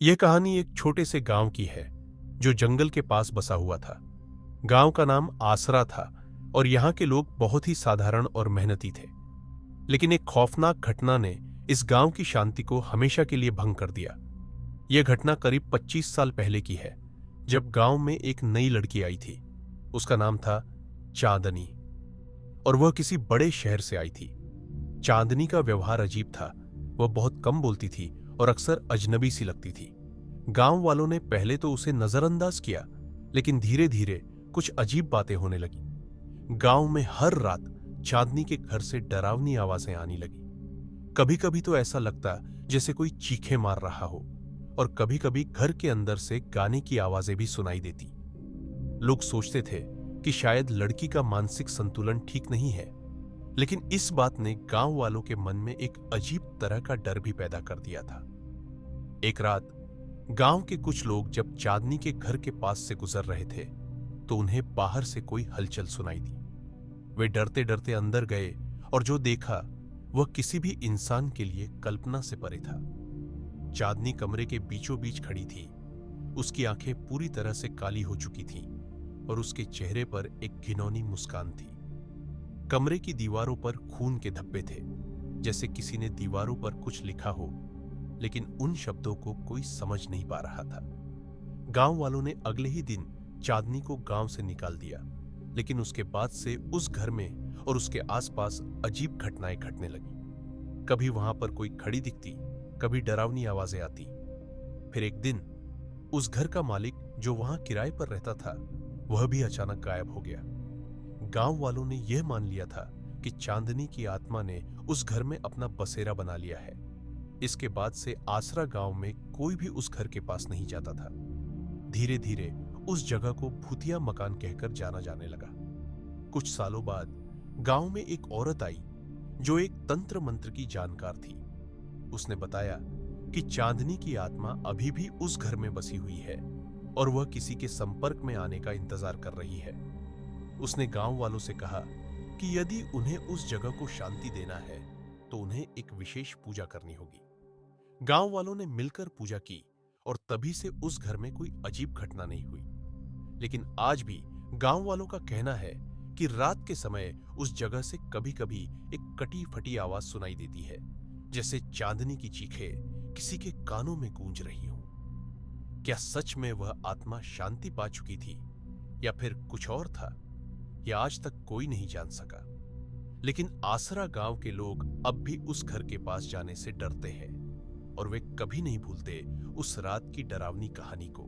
यह कहानी एक छोटे से गांव की है जो जंगल के पास बसा हुआ था। गांव का नाम आसरा था और यहाँ के लोग बहुत ही साधारण और मेहनती थे। लेकिन एक खौफनाक घटना ने इस गांव की शांति को हमेशा के लिए भंग कर दिया। यह घटना करीब 25 साल पहले की है, जब गांव में एक नई लड़की आई थी। उसका नाम था चांदनी और वह किसी बड़े शहर से आई थी। चांदनी का व्यवहार अजीब था। वह बहुत कम बोलती थी और अक्सर अजनबी सी लगती थी। गांव वालों ने पहले तो उसे नजरअंदाज किया, लेकिन धीरे धीरे कुछ अजीब बातें होने लगी। गांव में हर रात चांदनी के घर से डरावनी आवाजें आने लगी। कभी कभी तो ऐसा लगता जैसे कोई चीखें मार रहा हो, और कभी कभी घर के अंदर से गाने की आवाजें भी सुनाई देती। लोग सोचते थे कि शायद लड़की का मानसिक संतुलन ठीक नहीं है, लेकिन इस बात ने गांव वालों के मन में एक अजीब तरह का डर भी पैदा कर दिया था। एक रात गांव के कुछ लोग जब चांदनी के घर के पास से गुजर रहे थे, तो उन्हें बाहर से कोई हलचल सुनाई दी। वे डरते डरते अंदर गए और जो देखा वह किसी भी इंसान के लिए कल्पना से परे था। चांदनी कमरे के बीचों बीच खड़ी थी। उसकी आंखें पूरी तरह से काली हो चुकी थीं और उसके चेहरे पर एक घिनौनी मुस्कान थी। कमरे की दीवारों पर खून के धब्बे थे, जैसे किसी ने दीवारों पर कुछ लिखा हो, लेकिन उन शब्दों को कोई समझ नहीं पा रहा था। गांव वालों ने अगले ही दिन चांदनी को गांव से निकाल दिया, लेकिन उसके बाद से उस घर में और उसके आसपास अजीब घटनाएं घटने लगी। कभी वहां पर कोई खड़ी दिखती, कभी डरावनी आवाजें आती। फिर एक दिन उस घर का मालिक जो वहां किराए पर रहता था, वह भी अचानक गायब हो गया। गांव वालों ने यह मान लिया था कि चांदनी की आत्मा ने उस घर में अपना बसेरा बना लिया है। इसके बाद से आसरा गांव में कोई भी उस घर के पास नहीं जाता था। धीरे धीरे उस जगह को भूतिया मकान कहकर जाना जाने लगा। कुछ सालों बाद गांव में एक औरत आई जो एक तंत्र मंत्र की जानकार थी। उसने बताया कि चांदनी की आत्मा अभी भी उस घर में बसी हुई है और वह किसी के संपर्क में आने का इंतजार कर रही है। उसने गांव वालों से कहा कि यदि उन्हें उस जगह को शांति देना है तो उन्हें एक विशेष पूजा करनी होगी। गांव वालों ने मिलकर पूजा की और तभी से उस घर में कोई अजीब घटना नहीं हुई। लेकिन आज भी गांव वालों का कहना है कि रात के समय उस जगह से कभी कभी एक कटी फटी आवाज सुनाई देती है, जैसे चांदनी की चीखें किसी के कानों में गूंज रही हो। क्या सच में वह आत्मा शांति पा चुकी थी या फिर कुछ और था, यह आज तक कोई नहीं जान सका। लेकिन आसरा गांव के लोग अब भी उस घर के पास जाने से डरते हैं और वे कभी नहीं भूलते उस रात की डरावनी कहानी को।